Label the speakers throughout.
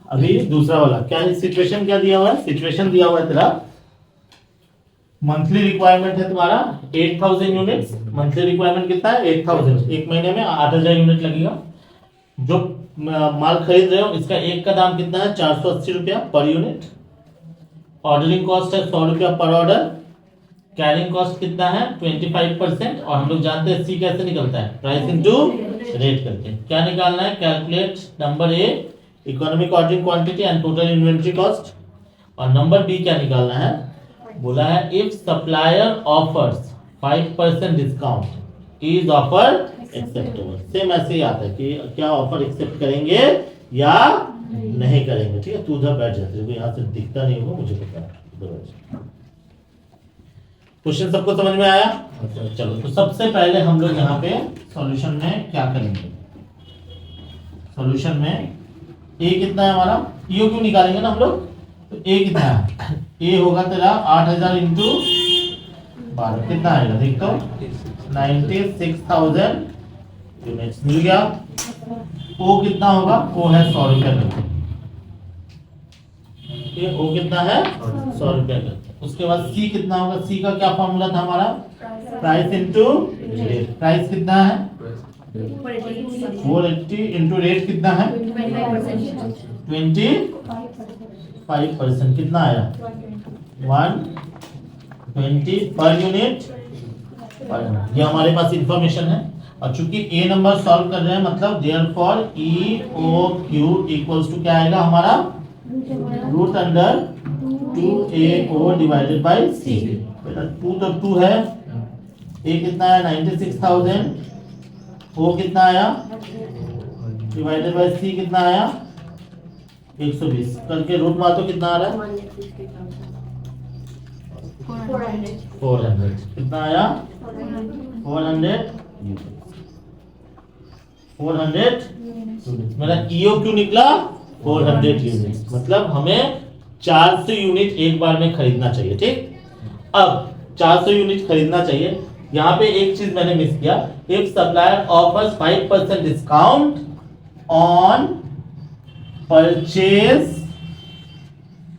Speaker 1: अभी दूसरा वाला क्या है, सिचुएशन क्या दिया हुआ है, सिचुएशन दिया हुआ है तेरा मंथली रिक्वायरमेंट है तुम्हारा 8000 यूनिट्स। मंथली रिक्वायरमेंट कितना है 8000, एक महीने में 8000 यूनिट लगेगा। जो माल खरीद रहे हो इसका एक का दाम कितना है 480 रुपया पर यूनिट। ऑर्डरिंग कॉस्ट है 100 रुपया पर ऑर्डर। कैरिंग कॉस्ट कितना है 25%। और हम लोग जानते हैं सी कैसे निकलता है, प्राइस इनटू रेट करके। क्या निकालना है, calculate number A economic ordering quantity and total inventory cost. और नंबर बी क्या निकालना है, बोला है if supplier offers 5% discount is offer acceptable. Same ऐसे ही आता है कि क्या ऑफर एक्सेप्ट करेंगे या नहीं करेंगे। ठीक है, तू उधर बैठ जाते हो, यहाँ से दिखता नहीं होगा, मुझे पता है। क्वेश्चन सबको समझ में आया? चलो, तो सबसे पहले हम लोग यहाँ पे सॉल्यूशन में क्या करेंगे, सॉल्यूशन में ए कितना है हमारा, ईओ क्यों निकालेंगे ना हम लोग, तो ए कितना है, ए होगा तेरा 8000 इंटू 12 कितना आएगा देख तो 96,000 यूनिट्स मिल गया। ओ कितना होगा, ओ है 100 रुपया का, ओ कितना है 100 रुपया का। उसके बाद सी कितना होगा, सी का क्या फॉर्मूला था हमारा, प्राइस इंटू रेट। प्राइस कितना है 480 इंटू रेट कितना है 25%। कितना आया 120 पर यूनिट। ये हमारे पास इंफॉर्मेशन है। और चूंकि ए नंबर सॉल्व कर रहे हैं मतलब therefore E O Q equals to क्या आएगा हमारा root under 2AO divided by C. बेटा 2 तो 2 है, ए कितना है 96,000, ओ कितना आया डिवाइडेड बाय सी कितना आया 120 करके रूट मार तो कितना आ रहा है 400। कितना आया 400 मेरा ईओ क्यों निकला 400 यूनिट। मतलब हमें 400 यूनिट एक बार में खरीदना चाहिए। ठीक, अब 400 यूनिट खरीदना चाहिए। यहाँ पे एक चीज मैंने मिस किया, if supplier offers 5% discount on purchase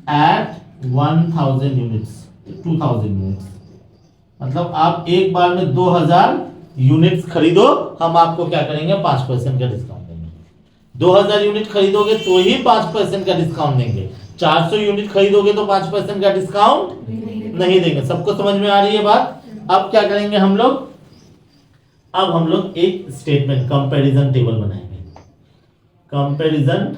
Speaker 1: at 1000 units 2000 units, मतलब आप एक बार में 2000 यूनिट्स खरीदो, हम आपको क्या करेंगे 5% का डिस्काउंट देंगे। 2000 यूनिट खरीदोगे तो ही 5% का डिस्काउंट देंगे। 400 यूनिट खरीदोगे तो 5% का डिस्काउंट नहीं देंगे। सबको समझ में आ रही है बात? अब क्या करेंगे हम लोग, अब हम लोग एक स्टेटमेंट कंपैरिजन टेबल बनाएंगे। कंपैरिजन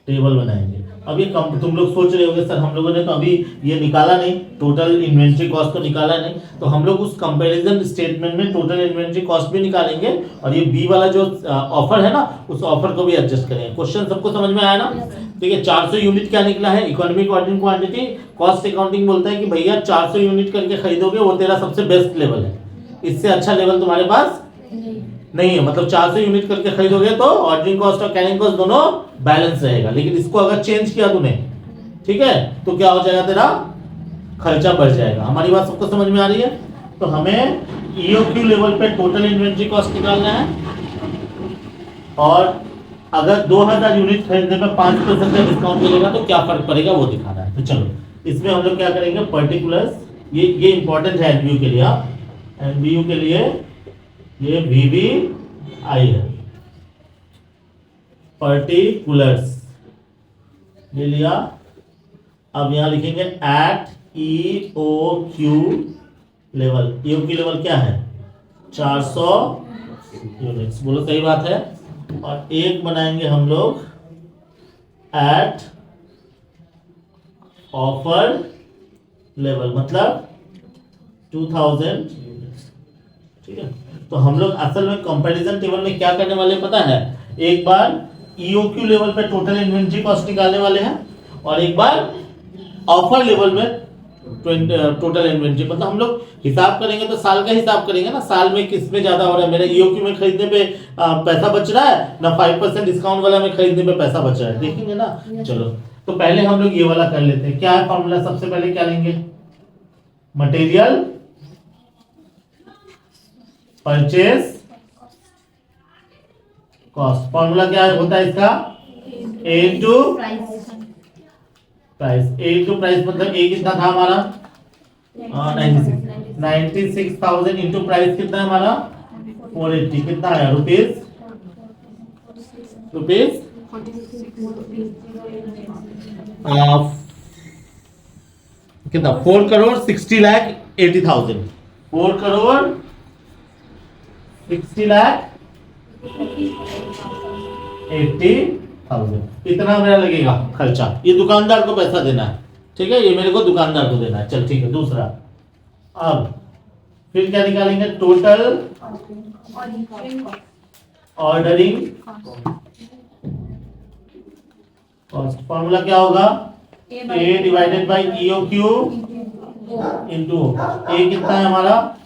Speaker 1: टेबल बनाएंगे। अभी तुम लोग सोच रहे होंगे सर हम लोगों ने तो अभी ये निकाला नहीं, टोटल इन्वेंट्री कॉस्ट तो निकाला नहीं, तो हम लोग उस कंपैरिजन स्टेटमेंट में टोटल इन्वेंट्री कॉस्ट भी निकालेंगे और ये बी वाला जो ऑफर है ना उस ऑफर को भी एडजस्ट करेंगे। क्वेश्चन सबको समझ में आया ना? ठीक है, 400 यूनिट क्या निकला है economic ordering quantity. Cost accounting बोलता है कि भैया 400 यूनिट करके खरीदोगे वो तेरा सबसे बेस्ट लेवल है, इससे अच्छा लेवल तुम्हारे पास नहीं है। मतलब 400 यूनिट करके खरीदोगे तो ऑर्डरिंग कॉस्ट और कैरिंग कॉस्ट दोनों बैलेंस रहेगा, लेकिन इसको अगर चेंज किया तूने, ठीक है, तो क्या हो जाएगा तेरा खर्चा बढ़ जाएगा। हमारी बात सबको समझ में आ रही है? तो हमें ईओक्यू लेवल पे टोटल इन्वेंट्री कॉस्ट निकालना है और अगर 2000 यूनिट खरीदने पे 5% का डिस्काउंट मिलेगा तो क्या फर्क पड़ेगा वो दिखाना है। तो चलो इसमें हम लोग क्या करेंगे, पर्टिकुलर्स, ये इंपॉर्टेंट है एनबीयू के लिए। एनबीयू के लिए ये VBI है, पर्टिकुलर्स ये लिया। अब यहां लिखेंगे at EOQ level. EOQ level क्या है 400 यूनिट्स, बोलो सही बात है। और एक बनाएंगे हम लोग एट ऑफर लेवल, मतलब 2000 यूनिट्स। ठीक है, तो हम लोग असल में कंपैरिजन टेबल में क्या करने वाले पता है, एक बार EOQ लेवल पे टोटल इन्वेंट्री कॉस्ट निकालने वाले हैं और एक बार ऑफर लेवल में टोटल इन्वेंट्री। मतलब हम लोग हिसाब करेंगे तो साल का हिसाब करेंगे ना, साल में किस में ज्यादा हो रहा है, मेरे EOQ में खरीदने पे पैसा बच रहा है ना 5% डिस्काउंट वाला में खरीदने पे पैसा बच रहा है, देखेंगे ना। चलो तो पहले हम लोग ये वाला कर लेते हैं। क्या है फॉर्मूला, सबसे पहले क्या लेंगे, मटेरियल परचेज कॉस्ट। फॉर्मूला क्या होता है इसका, इंटू प्राइस, ए इंटू प्राइस मतलब ए कितना था हमारा 96,000 इंटू प्राइस कितना है हमारा 480, कितना आया रुपीज कितना 4,60,80,000 4,60,80,000 इतना मेरा लगेगा खर्चा। ये दुकानदार को पैसा देना है, ठीक है, ये मेरे को दुकानदार को देना है। चल ठीक है। दूसरा, अब फिर क्या निकालेंगे, टोटल ऑर्डरिंग कॉस्ट। फॉर्मूला क्या होगा, A divided by EO Q into A कितना है हमारा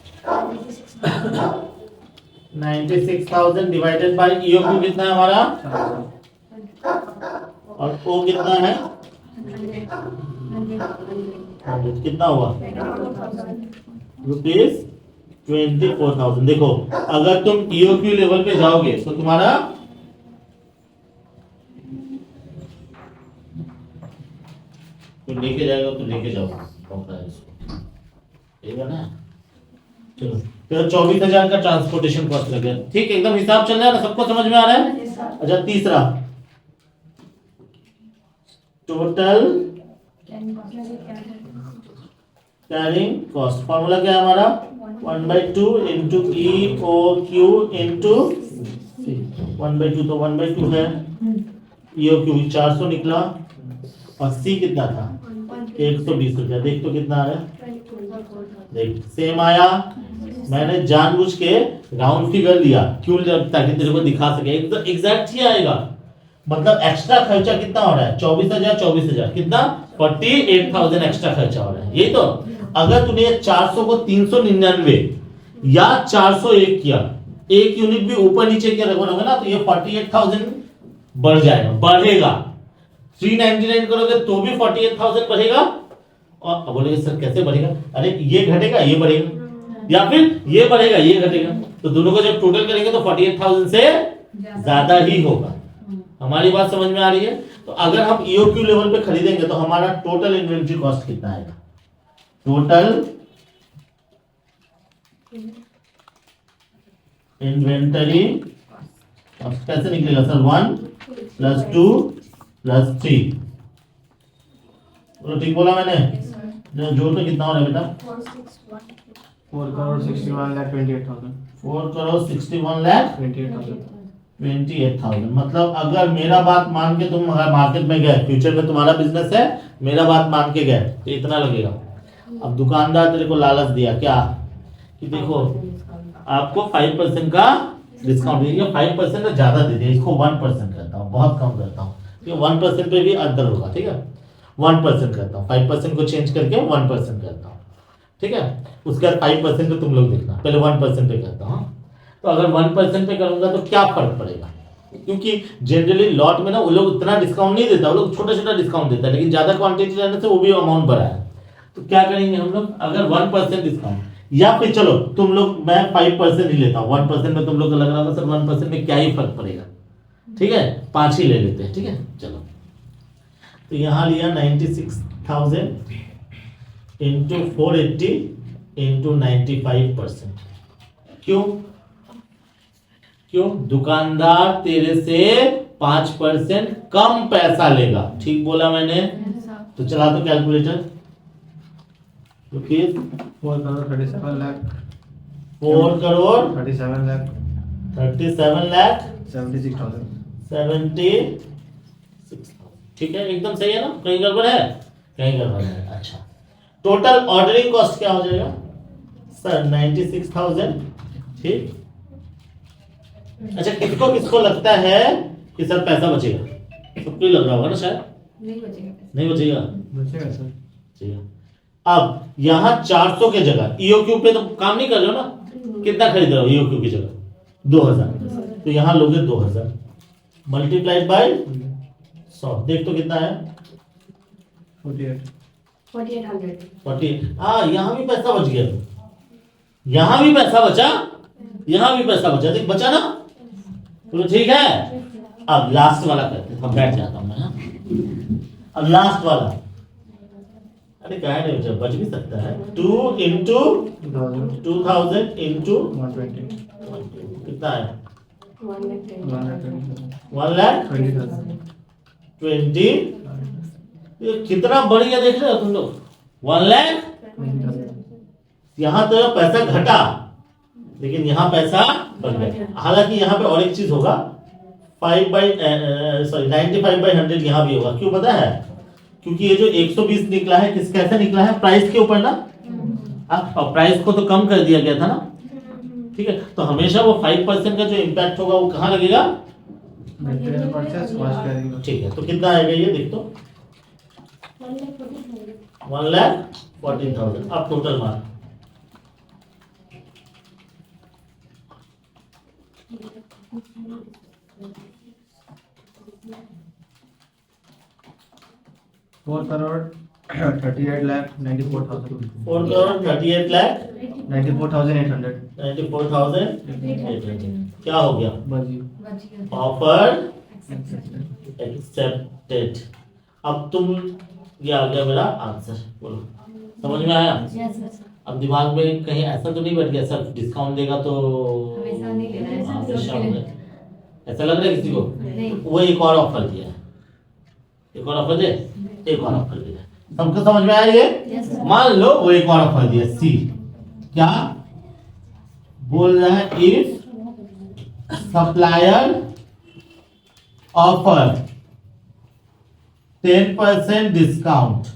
Speaker 1: 96,000 डिवाइडेड बाई ईओ क्यू कितना है हमारा, और ओ कितना है 100, कितना हुआ ₹24,000। देखो अगर तुम ईओक्यू लेवल पे जाओगे तो तुम्हारा तो लेके जाएगा तो लेके जाओ ठीक है ना। चलो तो 24,000 का ट्रांसपोर्टेशन कॉस्ट लगे, ठीक, एकदम हिसाब चल रहा है ना, सबको समझ में आ रहा है। अच्छा तीसरा, टोटल कैरिंग कॉस्ट। फॉर्मूला क्या है हमारा 1/2 इंटू ई ओ क्यू इंटू 1/2, तो 1/2 है, ई ओ क्यू 400 निकला, और सी कितना था 120 रुपया। देख तो कितना आ रहा है, देख सेम आया। मैंने जानबूझ के राउंड फिगर लिया क्यों, ताकि तेरे को दिखा सके एग्जैक्ट ही आएगा। मतलब एक्स्ट्रा खर्चा कितना हो रहा है 24,000 कितना 48,000 एक्स्ट्रा खर्चा हो रहा है। यही तो, अगर तूने 400 को 399 या 401 किया, एक यूनिट भी ऊपर नीचे किया रखोगे ना, तो ये 48,000 बढ़ जाएगा, बढ़ेगा। 399 करोगे तो भी 48,000 बढ़ेगा। और बोलेगे सर कैसे बढ़ेगा, अरे ये घटेगा ये बढ़ेगा, या फिर ये बढ़ेगा ये घटेगा, तो दोनों को जब टोटल करेंगे तो 48,000 से ज्यादा ही होगा। हमारी बात समझ में आ रही है। तो अगर हम ईओक्यू लेवल पे खरीदेंगे तो हमारा टोटल इन्वेंट्री कॉस्ट कितना आएगा, टोटल इन्वेंटरी कैसे निकलेगा सर, 1 + 2 + 3। तो ठीक बोला मैंने, जोड़ तो कितना हो रहा है बेटा
Speaker 2: 4,61,28,000
Speaker 1: 4,61,28,000। मतलब अगर मेरा बात मान के तुम मार्केट में गए, फ्यूचर में तुम्हारा बिजनेस है, मेरा बात मान के गए तो इतना लगेगा। अब दुकानदार तेरे को लालच दिया क्या कि देखो आपको 5% का डिस्काउंट दे दिया, 5% का ज्यादा दे दिया, इसको 1% करता हूँ, बहुत कम करता हूँ, 1% पे भी अंतर होगा, ठीक है 1% करता हूँ, 5% को चेंज करके 1% करता हूँ, ठीक है। उसके बाद 5% पे तुम लोग देखना, पहले 1% पे करता हूँ। तो अगर 1% पे करूंगा तो क्या फर्क पड़ेगा, क्योंकि जनरली लॉट में ना वो लोग उतना डिस्काउंट नहीं देता, वो लोग छोटा छोटा डिस्काउंट देता है, लेकिन ज्यादा क्वांटिटी रहने से वो भी अमाउंट बढ़ा है। तो क्या करेंगे हम लोग, अगर 1% डिस्काउंट, या फिर चलो तुम लोग मैं 5% ही लेता हूँ, 1% में तुम लोग को लग रहा था सर 1% में क्या ही फर्क पड़ेगा, ठीक है 5 ही ले लेते हैं, ठीक है। चलो तो यहाँ लिया 96,000 इंटू 480 इंटू 95%। क्यों क्यों, दुकानदार तेरे से 5% कम पैसा लेगा, ठीक बोला मैंने। तो चला तो कैलकुलेटर, रुपीज
Speaker 2: 4,37 लाख
Speaker 1: 4 करोड़
Speaker 2: 37 लाख
Speaker 1: 37 लाख
Speaker 2: 76,000
Speaker 1: 76,000, ठीक है एकदम सही है ना, कहीं गड़बड़ है, कहीं गड़बड़ है। अच्छा टोटल ऑर्डरिंग कॉस्ट क्या हो जाएगा सर 96,000, ठीक। अच्छा किसको किसको लगता है कि सर पैसा बचेगा, सबको ही लग रहा होगा ना शायद, नहीं बचेगा
Speaker 2: बचेगा सर,
Speaker 1: ठीक है। अब यहाँ 400 के जगह ईओक्यू पे तो काम नहीं कर रहे हो ना, कितना खरीद रहे हो ईओक्यू की जगह 2,000, तो यहाँ लोगे 2,000 मल्टीप्लाइड बाय 100, देख तो कितना है 48। हाँ यहाँ भी पैसा बच गया, यहाँ भी पैसा बचा, यहाँ भी पैसा बचा, देख बचा ना, तो ठीक है। अब लास्ट वाला करते हैं, अब बैठ जाता हूं मैं, हाँ? अब लास्ट वाला, अरे क्या है, जब बच भी सकता है। 2 इंटू 2000 इंटू
Speaker 2: 120
Speaker 1: कितना है, 1,20,000। ये कितना बढ़ गया देख रहे हो तुम लोग, 1,00,000। यहाँ तो पैसा घटा, लेकिन यहाँ पैसा बढ़ गया। हालांकि यहाँ पे और एक चीज होगा, 95/100 यहाँ भी होगा। क्यों पता है, क्योंकि ये जो 120 निकला है किस कैसे निकला है, प्राइस के ऊपर ना, और प्राइस को तो कम कर दिया गया था ना, ठीक है। तो हमेशा वो 5% का जो इम्पैक्ट होगा वो कहाँ लगेगा,
Speaker 2: मटेरियल परचेस कॉस्ट करेंगे।
Speaker 1: ठीक है। तो कितना आएगा ये देख तो, 1,14,000। अब टोटल मार्क,
Speaker 2: फोर करोड़ 38,94,000
Speaker 1: 4,38,94,800
Speaker 2: 94,800
Speaker 1: क्या हो गया,
Speaker 2: बाजी
Speaker 1: ऑफर एक्सेप्टेड। अब तुम, ये आ गया मेरा आंसर, बोलो समझ में आया। अब दिमाग में कहीं ऐसा तो नहीं बैठ गया सर डिस्काउंट देगा तो
Speaker 3: हमेशा नहीं ले रहा है,
Speaker 1: हाँ,
Speaker 3: ऐसा
Speaker 1: हमेशा
Speaker 3: सोच के
Speaker 1: होगा। ऐसा लग रहा है किसी को,
Speaker 3: नहीं।
Speaker 1: वो एक और ऑफर दिया है, एक और ऑफर दे, एक और ऑफर दिया। सबको समझ में आया ये, मान लो वो एक और ऑफर दिया, सी क्या बोल रहा है, if supplier offer 10% discount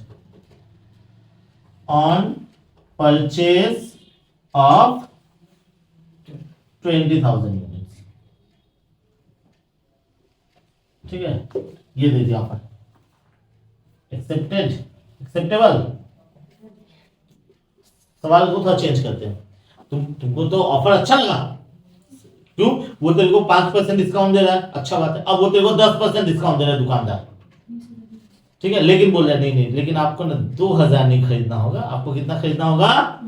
Speaker 1: on purchase of 20,000 units, ठीक है। ये दे दिया ऑफर, एक्सेप्टेड, एक्सेप्टेबल। सवाल को थोड़ा चेंज करते हैं। तुमको तो ऑफर अच्छा लगा, क्यों, वो तेरे को 5% डिस्काउंट दे रहा है, अच्छा बात है। अब वो तेरे को 10% डिस्काउंट दे रहा है दुकानदार, ठीक है। लेकिन बोल रहा है नहीं नहीं, लेकिन आपको ना 2,000 नहीं खरीदना होगा, आपको कितना खरीदना होगा,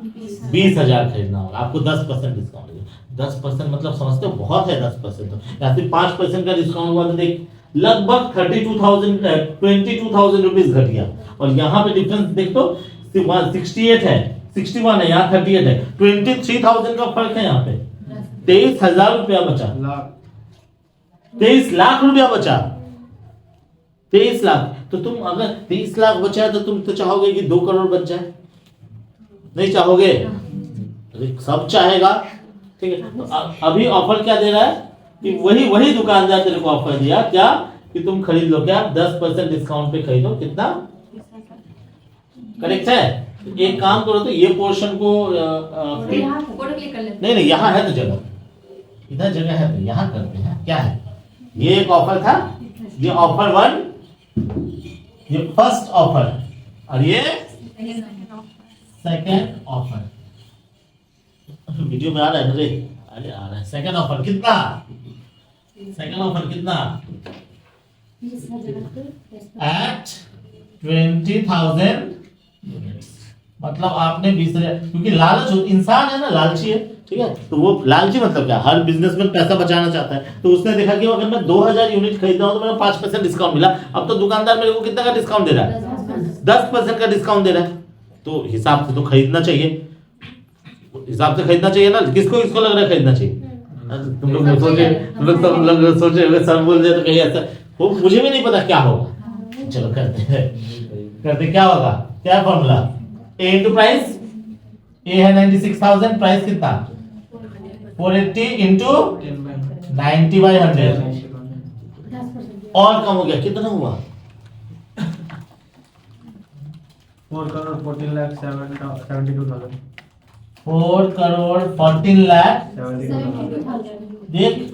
Speaker 1: 20,000 खरीदना होगा, आपको 10% डिस्काउंट देगा। 10% मतलब समझते हो, बहुत है 10%। तो या फिर 5% का डिस्काउंट हुआ तो देख लगभग 22,000 रुपीज घट गया। और यहाँ पे डिफरेंस देख तो 68 है, 61 है, यहाँ 38 है, 23,000 का फर्क है। यहाँ पे 23,000 रुपया बचा,
Speaker 2: लाख
Speaker 1: 23 लाख रुपया बचा, 23 लाख। तो तुम अगर 23 लाख बचा तो तुम तो चाहोगे कि 2 करोड़ बच जाए, नहीं चाहोगे, अरे सब चाहेगा, ठीक है। तो अभी ऑफर क्या दे रहा है कि वही दुकानदार तेरे को ऑफर दिया क्या, कि तुम खरीद लो क्या, 10% डिस्काउंट पे खरीदो, कितना करेक्ट है। एक काम करो तो ये पोर्शन को
Speaker 3: फोटो क्लिक कर ले।
Speaker 1: नहीं नहीं, यहाँ है तो जगह, इधर जगह है तो यहाँ करते हैं। क्या है, ये एक ऑफर था, ये ऑफर 1, ये फर्स्ट ऑफर, और ये सेकेंड ऑफर। वीडियो में आ रहा है ना रे, अरे आ रहा है। सेकेंड ऑफर कितना, सेकेंड ऑफर कितना, एट 20,000 यूनिट्स। मतलब आपने 20,000, क्योंकि लालच, इंसान है ना, लालची है, ठीक है। तो वो लालची मतलब क्या, हर बिजनेसमैन पैसा बचाना चाहता है। तो उसने देखा कि अगर मैं 2,000 यूनिट खरीदा हूं तो मेरे 5% डिस्काउंट मिला। अब तो दुकानदार मेरे को कितना का डिस्काउंट दे रहा है, 10% का डिस्काउंट दे रहा है। तो हिसाब से तो खरीदना चाहिए, हिसाब से खरीदना चाहिए ना। किसको किसको लग रहा है खरीदना चाहिए, तुम लोग सोचे, तुम लोग सब लोग सोचे सर बोल दे तो कहीं ऐसा वो, मुझे भी नहीं पता क्या होगा। चलो करते हैं, क्या होगा, क्या फॉर्मूला, ए इंटू प्राइस, ए है 96,000, प्राइस कितना 480 इंटू 90/100, और कम हो गया, कितना हुआ,
Speaker 2: 4 करोड़ 14,72,000
Speaker 1: 4 करोड़ 14 लाख।
Speaker 2: 72,000
Speaker 1: देख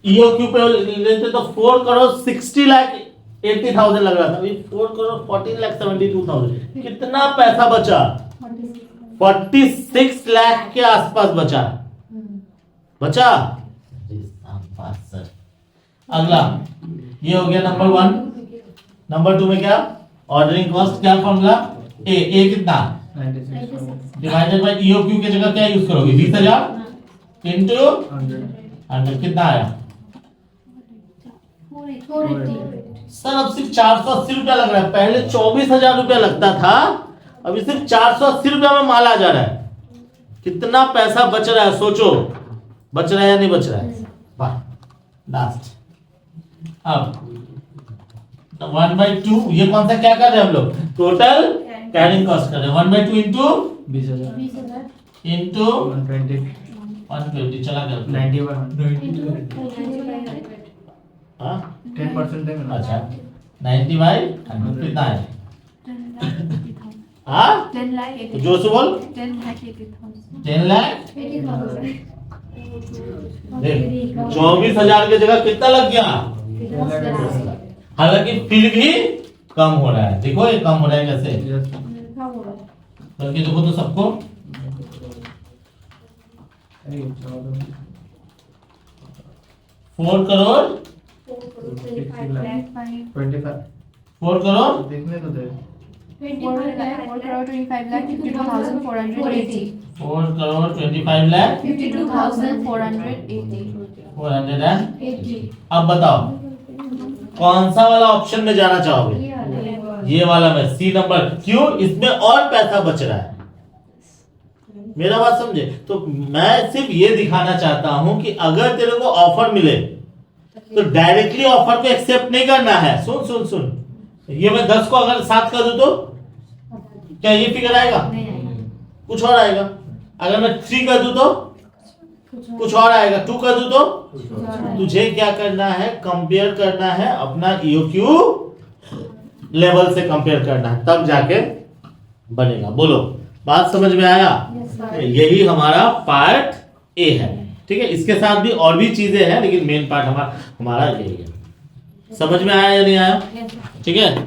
Speaker 1: ईओक्यू पे लेते तो 4 करोड़ 60,80,000 लग रहा था, अभी 4 करोड़ 14,72,000। कितना पैसा बचा, 46 लाख के आसपास बचा, बचा। सर अगला ये हो गया नंबर 1। नंबर 2 में क्या, ऑर्डरिंग कॉस्ट, क्या फॉर्मूला, ए कितना
Speaker 2: 96,000
Speaker 1: डिवाइडेड बाय ईओक्यू की जगह क्या यूज करोगे, 20,000 इंटू
Speaker 2: 100
Speaker 1: 100, कितना आया सर अब सिर्फ 480 रुपया लग रहा है, पहले 24,000 रुपया लगता था, अभी सिर्फ 480 रुपया में माल आ जा रहा है। कितना पैसा बच रहा है सोचो, बच रहा है या नहीं बच रहा है? वाह, लास्ट। अब 1/2 ये कौन सा क्या कर रहे हैं हम लोग? टोटल कैरिंग कॉस्ट कर रहे हैं। 1/2 इंटू
Speaker 2: 20,000
Speaker 1: इंटू
Speaker 2: 120
Speaker 1: 120 चला गया
Speaker 2: 91
Speaker 1: हाँ
Speaker 2: 10% देंगे।
Speaker 1: अच्छा 90/100 कितना है? हाँ
Speaker 3: 10 लाख
Speaker 1: तो जोर से बोल।
Speaker 3: 10 लाख 80,000
Speaker 1: 10 लाख देख 24,000 की जगह कितना लग गया? हालांकि फिर भी कम हो रहा है। देखो ये कम हो रहा है कैसे, करके देखो तो सबको। 4 करोड़
Speaker 2: 25
Speaker 1: 4 करोड़
Speaker 2: देखने तो दे।
Speaker 3: 4,25,52,480
Speaker 1: 4 करोड़ 25 लाख
Speaker 3: 52,480
Speaker 1: 480। अब बताओ कौन सा वाला ऑप्शन में जाना चाहोगे? ये वाला में, सी नंबर। क्यों? इसमें और पैसा बच रहा है। मेरा बात समझे? तो मैं सिर्फ ये दिखाना चाहता हूं कि अगर तेरे को ऑफर मिले तो डायरेक्टली ऑफर को एक्सेप्ट नहीं करना है। सुन सुन सुन, ये मैं 10 को अगर 7 कर दूं तो क्या ये फिगर आएगा?
Speaker 3: नहीं आएगा।
Speaker 1: कुछ और आएगा। अगर मैं 3 कर दूं तो कुछ और आएगा। 2 कर दूं तो तुझे क्या करना है? कंपेयर करना है, अपना ईओक्यू लेवल से कंपेयर करना है, तब जाके बनेगा। बोलो, बात समझ में आया? यही हमारा पार्ट ए है। ठीक है, इसके साथ भी और भी चीजें हैं, लेकिन मेन पार्ट हमारा यही है। समझ में आया या नहीं आया? ठीक है।